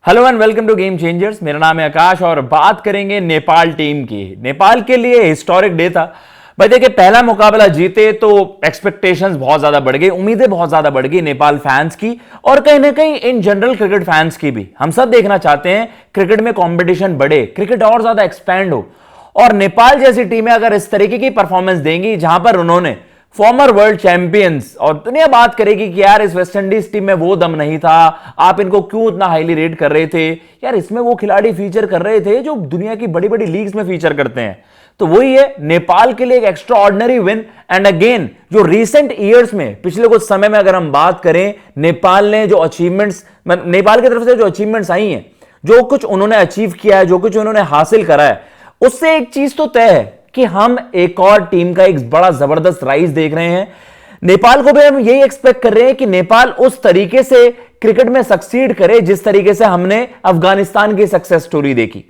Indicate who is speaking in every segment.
Speaker 1: Hello and welcome to game changers. मेरा नाम है आकाश और बात करेंगे नेपाल टीम की। नेपाल के लिए हिस्टोरिक डे था भाई। देखिए, पहला मुकाबला जीते तो एक्सपेक्टेशंस बहुत ज्यादा बढ़ गई, उम्मीदें बहुत ज्यादा बढ़ गई नेपाल फैंस की और कहीं ना कहीं इन जनरल क्रिकेट फैंस की भी। हम सब देखना चाहते हैं क्रिकेट में कंपटीशन बढ़े, क्रिकेट और ज्यादा एक्सपैंड हो और नेपाल जैसी टीमें अगर इस तरीके की परफॉर्मेंस देंगी जहां पर उन्होंने फॉर्मर वर्ल्ड चैंपियंस और दुनिया बात करेगी कि यार इस वेस्ट इंडीज टीम में वो दम नहीं था, आप इनको क्यों इतना हाईली रेट कर रहे थे, यार इसमें वो खिलाड़ी फीचर कर रहे थे जो दुनिया की बड़ी बड़ी लीग्स में फीचर करते हैं। तो वही है नेपाल के लिए एक extra ordinary win. And again जो रीसेंट ईयर्स में, पिछले कुछ समय में अगर हम बात करें, नेपाल ने जो अचीवमेंट्स, नेपाल की तरफ से जो अचीवमेंट्स आई हैं, जो कुछ उन्होंने अचीव किया है, जो कुछ उन्होंने हासिल करा है, उससे एक चीज तो तय है कि हम एक और टीम का एक बड़ा जबरदस्त राइज देख रहे हैं। नेपाल को भी हम यही एक्सपेक्ट कर रहे हैं कि नेपाल उस तरीके से क्रिकेट में सक्सीड करे जिस तरीके से हमने अफगानिस्तान की सक्सेस स्टोरी देखी।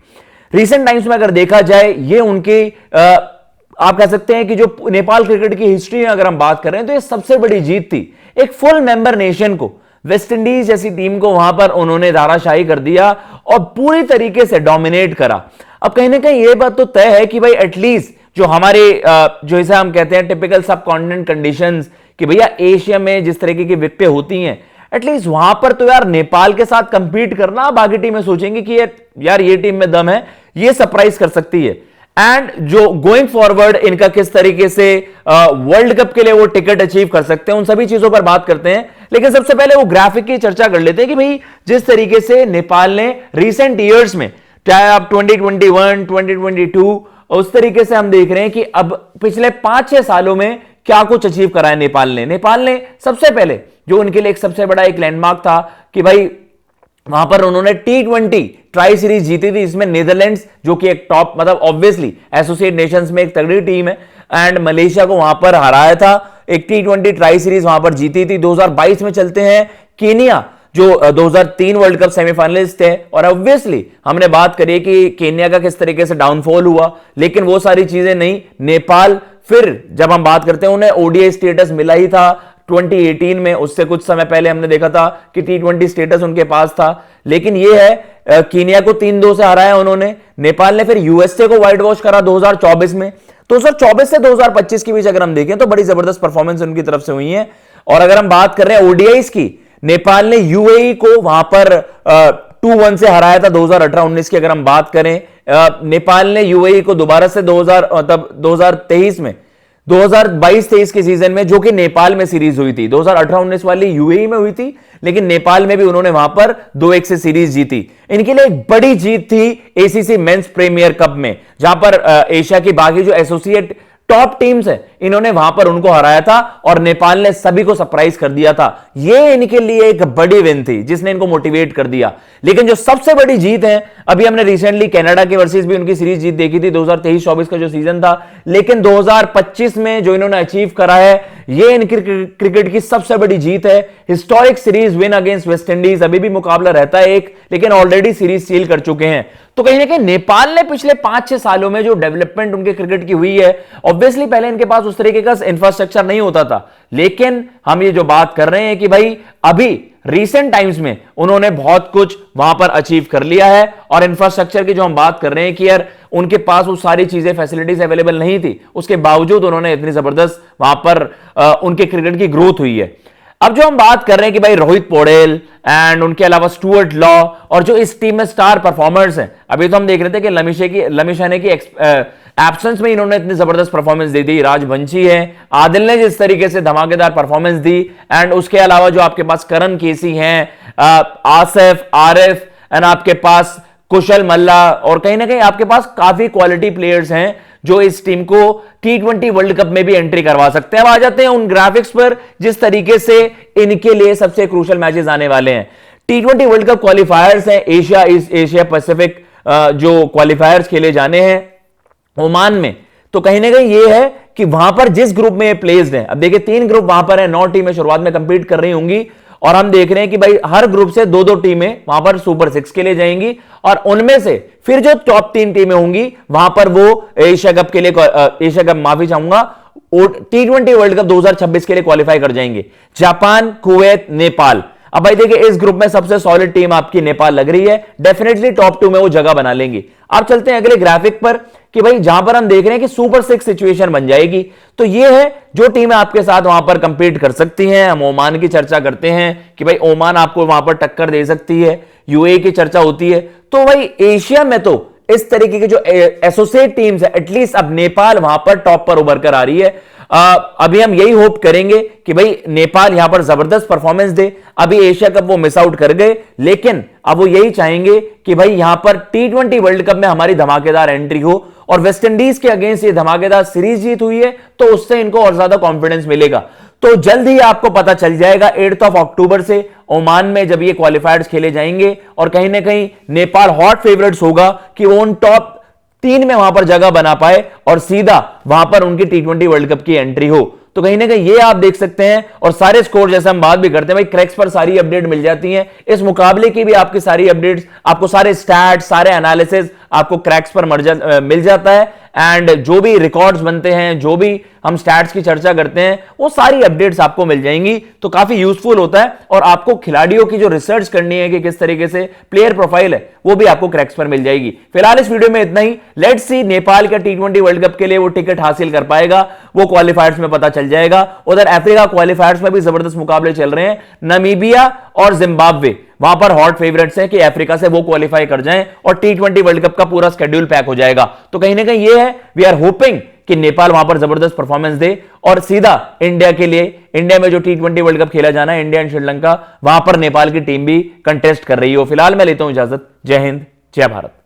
Speaker 1: रीसेंट टाइम्स में अगर देखा जाए, ये उनकी आप कह सकते हैं कि जो नेपाल क्रिकेट की हिस्ट्री में अगर हम बात कर रहे हैं तो ये सबसे बड़ी जीत थी। एक फुल मेंबर नेशन को, वेस्ट इंडीज जैसी टीम को वहां पर उन्होंने धाराशाही कर दिया और पूरी तरीके से डोमिनेट करा। अब कहीं ना कहीं यह बात तो तय है कि भाई एटलीस्ट जो हमारे जो इसे हम कहते हैं टिपिकल सब कॉन्टिनेंट कंडीशंस, कि भैया एशिया में जिस तरीके की विकेटें होती हैं, एटलीस्ट वहां पर तो यार नेपाल के साथ कंपीट करना, बाकी टीमें सोचेंगी कि यार ये टीम में दम है, ये सरप्राइज कर सकती है। एंड जो गोइंग फॉरवर्ड इनका किस तरीके से वर्ल्ड कप के लिए वो टिकट अचीव कर सकते हैं, उन सभी चीजों पर बात करते हैं। लेकिन सबसे पहले वो ग्राफिक की चर्चा कर लेते हैं कि भाई जिस तरीके से नेपाल ने रिसेंट ईयर्स में, चाहे आप 2021, 2022, उस तरीके से हम देख रहे हैं कि अब पिछले 5-6 सालों में क्या कुछ अचीव करा है नेपाल ने सबसे पहले जो उनके लिए एक सबसे बड़ा एक लैंडमार्क था कि भाई वहां पर उन्होंने T20 ट्राई सीरीज जीती थी। इसमें नीदरलैंड्स जो कि एक टॉप, मतलब ऑब्वियसली एसोसिएट नेशंस में एक तगड़ी टीम है, एंड मलेशिया को वहां पर हराया था। एक T20 ट्राई सीरीज वहां पर जीती थी। 2022 में चलते हैं, केनिया जो 2003 वर्ल्ड कप सेमीफाइनलिस्ट थे, और ऑब्वियसली हमने बात करी कि केन्या का किस तरीके से डाउनफॉल हुआ, लेकिन वो सारी चीजें नहीं। नेपाल फिर जब हम बात करते हैं, उन्हें ओडीआई स्टेटस मिला ही था 2018 में, उससे कुछ समय पहले हमने देखा था कि T20 स्टेटस उनके पास था, लेकिन ये है केन्या को 3-2 से हराया उन्होंने। नेपाल ने फिर यूएसए को वाइट वॉश करा 2024 में। 2024 से 2025 के बीच अगर हम देखें तो बड़ी जबरदस्त परफॉर्मेंस उनकी तरफ से हुई है। और अगर हम बात कर रहे हैं ओडीआईस की, नेपाल ने यूएई को वहां पर 2-1 से हराया था 2018-19 की अगर हम बात करें। नेपाल ने यूएई को दोबारा से 2023 में, 2022-23 के सीजन में, जो कि नेपाल में सीरीज हुई थी, 2018-19 वाली यूएई में हुई थी, लेकिन नेपाल में भी उन्होंने वहां पर 2-1 से सीरीज जीती। इनके लिए एक बड़ी जीत थी एसीसी मेंस प्रीमियर कप में, जहां पर एशिया की बाकी जो एसोसिएट टॉप टीम्स है, इन्होंने वहां पर उनको हराया था और नेपाल ने सभी को सरप्राइज कर दिया था। ये इनके लिए एक बड़ी विन थी जिसने इनको मोटिवेट कर दिया। लेकिन जो सबसे बड़ी जीत है, अभी हमने रिसेंटली कनाडा के वर्सेस भी उनकी सीरीज जीत देखी थी 2023-24 का जो सीजन था, लेकिन 2025 में जो इन्होंने अचीव करा है, ये इनकी क्रिकेट की सबसे बड़ी जीत है। Historic series win against West Indies. अभी भी मुकाबला रहता है एक, लेकिन ऑलरेडी सीरीज सील कर चुके हैं। तो कहीं ना कहीं नेपाल ने पिछले 5-6 सालों में जो डेवलपमेंट उनके क्रिकेट की हुई है, ऑब्वियसली पहले इनके पास उस तरीके का इंफ्रास्ट्रक्चर नहीं होता था, लेकिन हम ये जो बात कर रहे हैं कि भाई अभी रीसेंट टाइम्स में उन्होंने बहुत कुछ वहां पर अचीव कर लिया है। और इंफ्रास्ट्रक्चर की जो हम बात कर रहे हैं कि यार उनके पास वो सारी चीजें, फैसिलिटीज अवेलेबल नहीं थी, उसके बावजूद उन्होंने इतनी जबरदस्त वहां पर उनके क्रिकेट की ग्रोथ हुई है। अब जो हम बात कर रहे हैं कि भाई रोहित पौडेल एंड उनके अलावा स्टुअर्ट लॉ और जो इस टीम में स्टार परफॉर्मर्स हैं, अभी तो हम देख रहे थे कि लमिशाने की एब्सेंस में इन्होंने इतनी जबरदस्त परफॉर्मेंस दे दी। राजवंशी है, आदिल ने जिस तरीके से धमाकेदार परफॉर्मेंस दी, एंड उसके अलावा जो आपके पास करण केसी हैं, आसिफ, आरिफ, एंड आपके पास कुशल मल्ला, और कहीं ना कहीं आपके पास काफी क्वालिटी प्लेयर्स हैं जो इस टीम को T20 वर्ल्ड कप में भी एंट्री करवा सकते हैं। अब आ जाते हैं उन ग्राफिक्स पर जिस तरीके से इनके लिए सबसे क्रूशियल मैचेस आने वाले हैं। T20 वर्ल्ड कप क्वालिफायर्स हैं, एशिया, ईस्ट एशिया पैसिफिक जो क्वालिफायर्स खेले जाने हैं ओमान में। तो कहीं ना कहीं ये है कि वहां पर जिस ग्रुप में ये प्लेस्ड है, अब देखिए 3 ग्रुप वहां पर है, 9 टीमें शुरुआत में कंपीट कर रही होंगी, और हम देख रहे हैं कि भाई हर ग्रुप से 2-2 टीमें वहां पर सुपर 6 के लिए जाएंगी, और उनमें से फिर जो टॉप 3 टीमें होंगी वहां पर वो एशिया कप के लिए, एशिया कप माफी चाहूंगा, T20 वर्ल्ड कप 2026 के लिए क्वालिफाई कर जाएंगे। Japan, Kuwait, Nepal. अब भाई देखिए इस ग्रुप में सबसे सॉलिड टीम आपकी नेपाल लग रही है, डेफिनेटली टॉप 2 में वो जगह बना लेंगी। अब चलते हैं अगले ग्राफिक पर कि भाई जहां पर हम देख रहे हैं कि सुपर 6 सिचुएशन बन जाएगी, तो ये है जो टीमें आपके साथ वहां पर कंपीट कर सकती हैं। हम ओमान की चर्चा करते हैं कि भाई ओमान आपको वहां पर टक्कर दे सकती है, यूएई की चर्चा होती है। तो भाई एशिया में तो इस तरीके की जो एसोसिएट टीम्स है, एटलीस्ट अब नेपाल वहां पर टॉप पर उभर कर आ रही है। अभी हम यही होप करेंगे कि भाई नेपाल यहां पर जबरदस्त परफॉर्मेंस दे। अभी एशिया कप वो मिस आउट कर गए, लेकिन अब वो यही चाहेंगे कि भाई यहां पर T20 वर्ल्ड कप में हमारी धमाकेदार एंट्री हो, और वेस्ट इंडीज के अगेंस्ट ये धमाकेदार सीरीज जीत हुई है तो उससे इनको और ज्यादा कॉन्फिडेंस मिलेगा। तो जल्द ही आपको पता चल जाएगा 8 अक्टूबर से ओमान में जब ये क्वालिफायर्स खेले जाएंगे, और कहीं ना कहीं नेपाल हॉट फेवरेट्स होगा कि वो उन टॉप 3 में वहां पर जगह बना पाए और सीधा वहां पर उनकी T20 वर्ल्ड कप की एंट्री हो। तो कहीं ना कहीं ये आप देख सकते हैं, और सारे स्कोर जैसे हम बात भी करते हैं भाई क्रैक्स पर सारी अपडेट मिल जाती हैं। इस मुकाबले की भी आपकी सारी अपडेट्स, आपको सारे स्टैट्स, सारे एनालिसिस आपको क्रैक्स पर मिल जाता है। एंड जो भी रिकॉर्ड्स बनते हैं, जो भी हम स्टैट्स की चर्चा करते हैं, वो सारी अपडेट्स आपको मिल जाएंगी। तो काफी यूजफुल होता है, और आपको खिलाड़ियों की जो रिसर्च करनी है कि किस तरीके से प्लेयर प्रोफाइल है, वो भी आपको क्रैक्स पर मिल जाएगी। फिलहाल इस वीडियो में इतना ही। लेट्स सी नेपाल का T20 वर्ल्ड कप के लिए वो टिकट हासिल कर पाएगा, वो क्वालिफायर्स में पता चल जाएगा। उधर अफ्रीका क्वालिफायर्स में भी जबरदस्त मुकाबले चल रहे हैं। नामीबिया और जिम्बाब्वे वहां पर हॉट फेवरेट्स हैं कि अफ्रीका से वो क्वालिफाई कर जाएं, और T20 वर्ल्ड कप का पूरा शेड्यूल पैक हो जाएगा। तो कहीं ना कहीं ये है, वी आर होपिंग कि नेपाल वहां पर जबरदस्त परफॉर्मेंस दे, और सीधा इंडिया के लिए, इंडिया में जो T20 वर्ल्ड कप खेला जाना है, इंडिया एंड श्रीलंका, वहां पर नेपाल की टीम भी कंटेस्ट कर रही हो। फिलहाल मैं लेता हूं इजाजत। जय हिंद, जय भारत।